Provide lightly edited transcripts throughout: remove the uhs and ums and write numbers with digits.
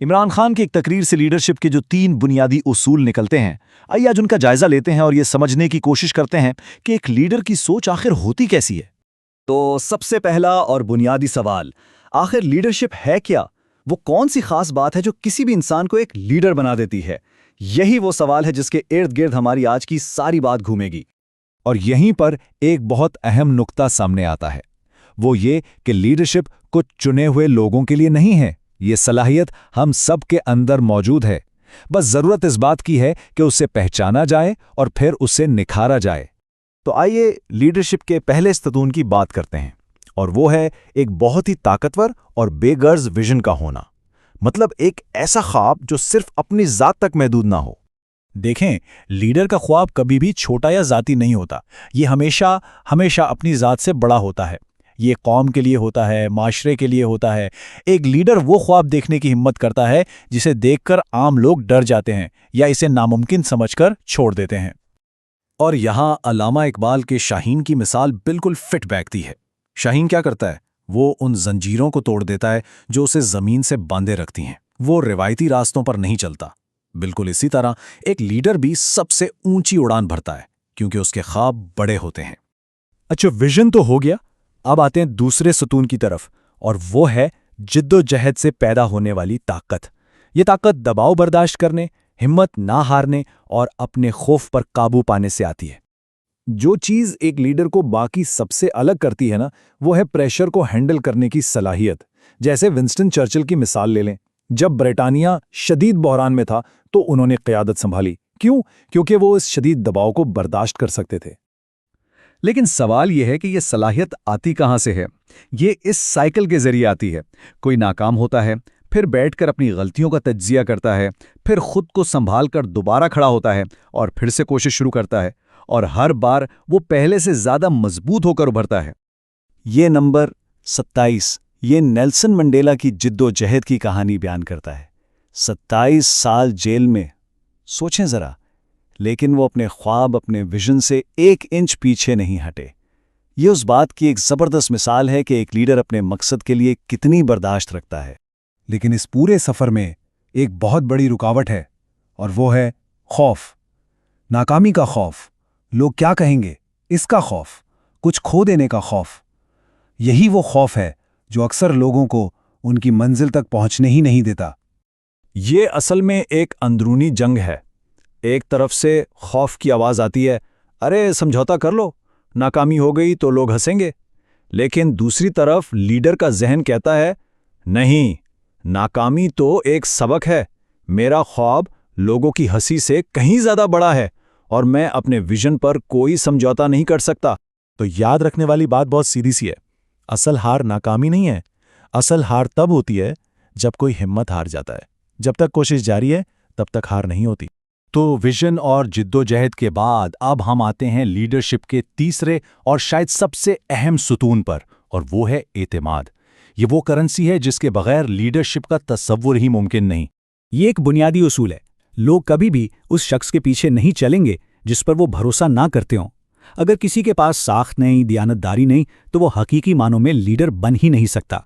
عمران خان کی ایک تقریر سے لیڈرشپ کے جو 3 بنیادی اصول نکلتے ہیں، آئیے آج ان کا جائزہ لیتے ہیں اور یہ سمجھنے کی کوشش کرتے ہیں کہ ایک لیڈر کی سوچ آخر ہوتی کیسی ہے۔ تو سب سے پہلا اور بنیادی سوال، آخر لیڈرشپ ہے کیا؟ وہ کون سی خاص بات ہے جو کسی بھی انسان کو ایک لیڈر بنا دیتی ہے؟ یہی وہ سوال ہے جس کے ارد گرد ہماری آج کی ساری بات گھومے گی۔ اور یہیں پر ایک بہت اہم نقطہ سامنے آتا ہے، وہ یہ کہ لیڈرشپ کچھ چنے ہوئے لوگوں کے لیے نہیں ہے، یہ صلاحیت ہم سب کے اندر موجود ہے، بس ضرورت اس بات کی ہے کہ اسے پہچانا جائے اور پھر اسے نکھارا جائے۔ تو آئیے لیڈرشپ کے پہلے ستون کی بات کرتے ہیں، اور وہ ہے ایک بہت ہی طاقتور اور بے غرض ویژن کا ہونا، مطلب ایک ایسا خواب جو صرف اپنی ذات تک محدود نہ ہو۔ دیکھیں، لیڈر کا خواب کبھی بھی چھوٹا یا ذاتی نہیں ہوتا، یہ ہمیشہ اپنی ذات سے بڑا ہوتا ہے۔ یہ قوم کے لیے ہوتا ہے، معاشرے کے لیے ہوتا ہے۔ ایک لیڈر وہ خواب دیکھنے کی ہمت کرتا ہے جسے دیکھ کر عام لوگ ڈر جاتے ہیں یا اسے ناممکن سمجھ کر چھوڑ دیتے ہیں۔ اور یہاں علامہ اقبال کے شاہین کی مثال بالکل فٹ بیٹھتی ہے۔ شاہین کیا کرتا ہے؟ وہ ان زنجیروں کو توڑ دیتا ہے جو اسے زمین سے باندھے رکھتی ہیں۔ وہ روایتی راستوں پر نہیں چلتا۔ بالکل اسی طرح ایک لیڈر بھی سب سے اونچی اڑان بھرتا ہے کیونکہ اس کے خواب بڑے ہوتے ہیں۔ اچھا، ویژن تو ہو گیا، اب آتے ہیں دوسرے ستون کی طرف، اور وہ ہے جد و جہد سے پیدا ہونے والی طاقت۔ یہ طاقت دباؤ برداشت کرنے، ہمت نہ ہارنے اور اپنے خوف پر قابو پانے سے آتی ہے۔ جو چیز ایک لیڈر کو باقی سب سے الگ کرتی ہے نا، وہ ہے پریشر کو ہینڈل کرنے کی صلاحیت۔ جیسے ونسٹن چرچل کی مثال لے لیں، جب برطانیہ شدید بحران میں تھا تو انہوں نے قیادت سنبھالی۔ کیوں؟ کیونکہ وہ اس شدید دباؤ کو برداشت کر سکتے تھے۔ لیکن سوال یہ ہے کہ یہ صلاحیت آتی کہاں سے ہے؟ یہ اس سائیکل کے ذریعے آتی ہے۔ کوئی ناکام ہوتا ہے، پھر بیٹھ کر اپنی غلطیوں کا تجزیہ کرتا ہے، پھر خود کو سنبھال کر دوبارہ کھڑا ہوتا ہے اور پھر سے کوشش شروع کرتا ہے، اور ہر بار وہ پہلے سے زیادہ مضبوط ہو کر ابھرتا ہے۔ یہ نمبر 27 یہ نیلسن منڈیلا کی جد و جہد کی کہانی بیان کرتا ہے۔ 27 سال جیل میں، سوچیں ذرا، لیکن وہ اپنے خواب، اپنے ویژن سے 1 انچ پیچھے نہیں ہٹے۔ یہ اس بات کی ایک زبردست مثال ہے کہ ایک لیڈر اپنے مقصد کے لیے کتنی برداشت رکھتا ہے۔ لیکن اس پورے سفر میں ایک بہت بڑی رکاوٹ ہے، اور وہ ہے خوف۔ ناکامی کا خوف، لوگ کیا کہیں گے، اس کا خوف، کچھ کھو دینے کا خوف۔ یہی وہ خوف ہے جو اکثر لوگوں کو ان کی منزل تک پہنچنے ہی نہیں دیتا۔ یہ اصل میں ایک اندرونی جنگ ہے۔ ایک طرف سے خوف کی آواز آتی ہے، ارے سمجھوتا کر لو، ناکامی ہو گئی تو لوگ ہنسیں گے۔ لیکن دوسری طرف لیڈر کا ذہن کہتا ہے، نہیں، ناکامی تو ایک سبق ہے، میرا خواب لوگوں کی ہنسی سے کہیں زیادہ بڑا ہے اور میں اپنے ویژن پر کوئی سمجھوتا نہیں کر سکتا۔ تو یاد رکھنے والی بات بہت سیدھی سی ہے، اصل ہار ناکامی نہیں ہے، اصل ہار تب ہوتی ہے جب کوئی ہمت ہار جاتا ہے۔ جب تک کوشش جاری ہے تب تک ہار نہیں ہوتی۔ تو ویژن اور جد و جہد کے بعد اب ہم آتے ہیں لیڈرشپ کے تیسرے اور شاید سب سے اہم ستون پر، اور وہ ہے اعتماد۔ یہ وہ کرنسی ہے جس کے بغیر لیڈرشپ کا تصور ہی ممکن نہیں۔ یہ ایک بنیادی اصول ہے، لوگ کبھی بھی اس شخص کے پیچھے نہیں چلیں گے جس پر وہ بھروسہ نہ کرتے ہوں۔ اگر کسی کے پاس ساخت نہیں، دیانتداری نہیں، تو وہ حقیقی معنوں میں لیڈر بن ہی نہیں سکتا۔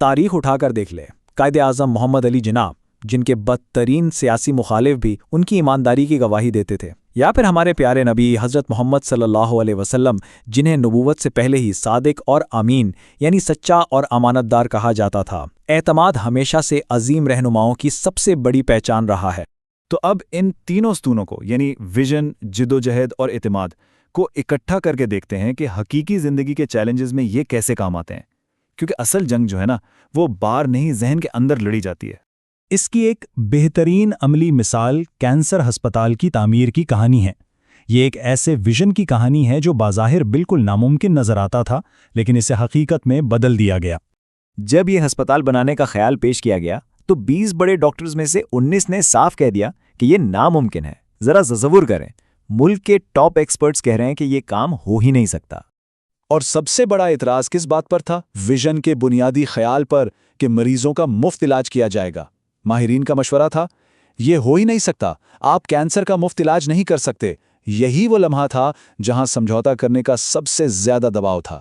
تاریخ اٹھا کر دیکھ لیں، قائد اعظم محمد علی جناح، جن کے بدترین سیاسی مخالف بھی ان کی ایمانداری کی گواہی دیتے تھے، یا پھر ہمارے پیارے نبی حضرت محمد صلی اللہ علیہ وسلم، جنہیں نبوت سے پہلے ہی صادق اور امین یعنی سچا اور امانت دار کہا جاتا تھا۔ اعتماد ہمیشہ سے عظیم رہنماؤں کی سب سے بڑی پہچان رہا ہے۔ تو اب ان تینوں ستونوں کو، یعنی ویژن، جد و جہد اور اعتماد کو اکٹھا کر کے دیکھتے ہیں کہ حقیقی زندگی کے چیلنجز میں یہ کیسے کام آتے ہیں، کیونکہ اصل جنگ جو ہے نا، وہ باہر نہیں، ذہن کے اندر لڑی جاتی ہے۔ اس کی ایک بہترین عملی مثال کینسر ہسپتال کی تعمیر کی کہانی ہے۔ یہ ایک ایسے ویژن کی کہانی ہے جو بظاہر بالکل ناممکن نظر آتا تھا، لیکن اسے حقیقت میں بدل دیا گیا۔ جب یہ ہسپتال بنانے کا خیال پیش کیا گیا تو 20 بڑے ڈاکٹرز میں سے 19 نے صاف کہہ دیا کہ یہ ناممکن ہے۔ ذرا تصور کریں، ملک کے ٹاپ ایکسپرٹس کہہ رہے ہیں کہ یہ کام ہو ہی نہیں سکتا۔ اور سب سے بڑا اعتراض کس بات پر تھا؟ ویژن کے بنیادی خیال پر کہ مریضوں کا مفت علاج کیا جائے گا۔ ماہرین کا مشورہ تھا، یہ ہو ہی نہیں سکتا، آپ کینسر کا مفت علاج نہیں کر سکتے۔ یہی وہ لمحہ تھا جہاں سمجھوتا کرنے کا سب سے زیادہ دباؤ تھا۔